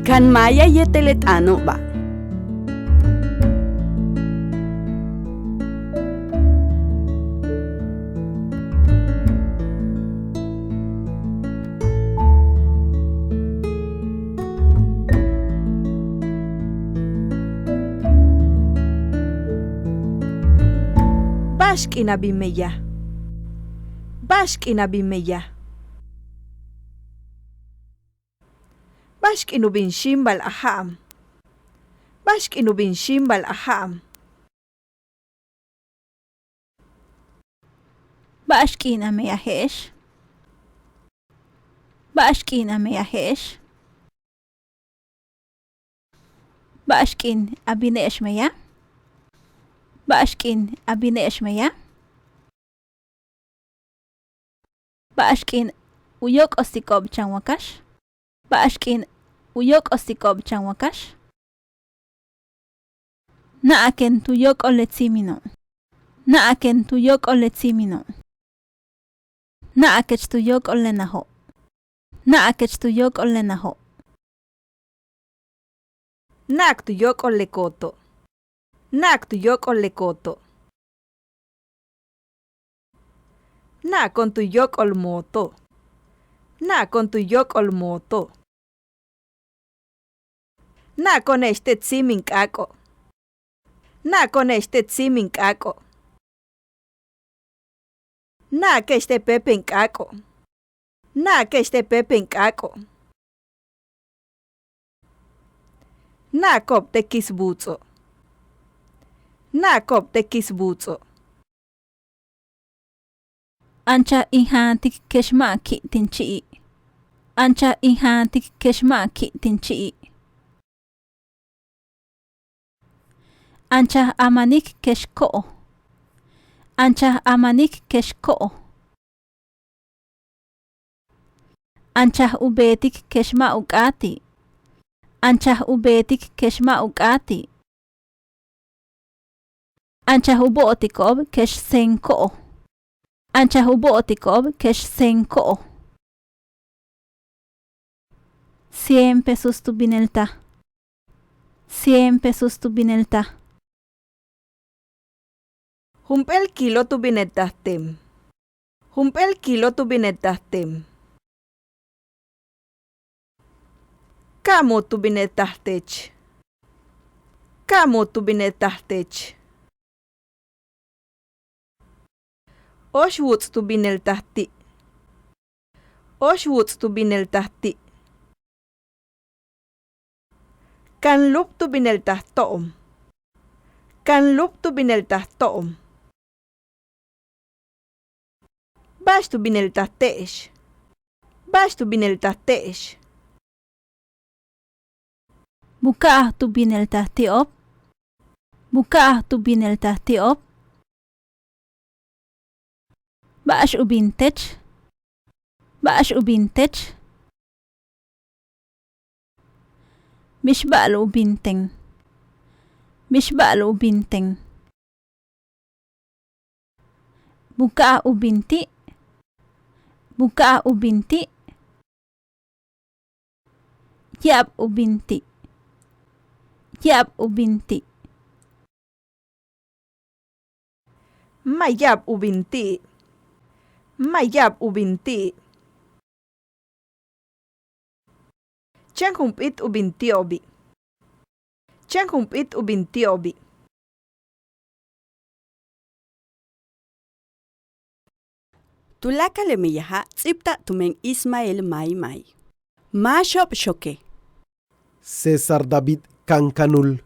Kan maya yetelet ano ba? Bashk inabi meyaj. Bashk inabi meyaj. Bashk inubin xíimbal aham. Bashk inubin xíimbal aham. Bashk'ina meyaje'ex. Bashk'ina meyaje'ex. Bashk'in a bine'ex meyaj. Bashk'in a bine'ex meyaj. Bashk'in u yóok'ostiko'ob chan wakax. Bashk'in u yóok'ostiko'ob chan wakax. Na'aken tu yóok'ol tsíimino. Na'aken tu yóok'ol tsíimino. Na'akech tu yóok'ol najo. Na'akech tu yóok'ol najo. Nak tu yóok'ol lekoto. Nak tu yóok'ol lekoto. Nak kon tu yóok'ol moto. Nak kon tu yóok'ol moto. Nak kon este tsíimin k'ako. Nak kon este tsíimin k'ako. Nak este pepen k'ako. Nak este pepen k'ako. Nak ko'ob tekis buuts'o. Nak ko'ob tekis buuts'o. Ancha injantik kexma'ki tinchi'i. Ancha injantik kexma'ki tinchi'i. Ancha amanik kexko'o. Ancha amanik kexko'o. Ancha ubetik kexma'uk'ati. Ancha ubetik kexma'uk'ati. Ancha ubo'tiko'ob kexsenko'o. Ancha ubo'tiko'ob kexsenko'o. 100 pesos tu binelta. 100 pesos tu binelta. Hump'el kilo tu binetahtem. Hump'el kilo tu binetahtem. Kamo tu binetahtech. Kamo tu binetahtech. Oshwutz tu bineltahti. Oshwutz tu bineltahti. Kan lup tu bineltahto'om. Kan lup tu bineltahto'om. Bash tu bineltahte'ex. Bash tu bineltahte'ex. Buka'aj tu bineltahti'ob. Buka'aj tu bineltahti'ob. Ba'ax ubintech. Ba'ax ubintech. Mixba'al ubinteng. Mixba'al ubinteng. Buka'a ubinti. Buka'a ubinti. Yab ubinti. Yab ubinti. Mayab ubinti. Mayab ubinti. Chan hump'it ubintiobi. Chan hump'it ubintiobi. Tulaka le meyaja tsipta tumen Ismael May. Mashop Shoke. César David Cancanul.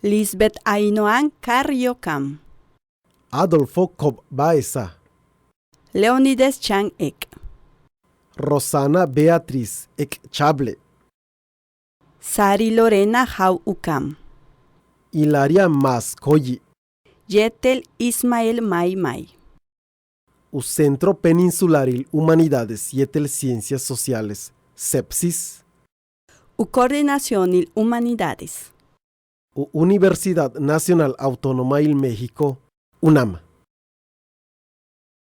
Lisbeth Ainoan Carriocam. Adolfo Cobb Baeza. Leonides Chan Ek. Rosana Beatriz Ekchable. Sari Lorena Jau Ukam. Hilaria Mascoyi. Yetel Ismael May. Centro Peninsularil Humanidades Yetel Ciencias Sociales, Sepsis. Coordinacionil Humanidades. Universidad Nacional Autónoma del México, UNAM.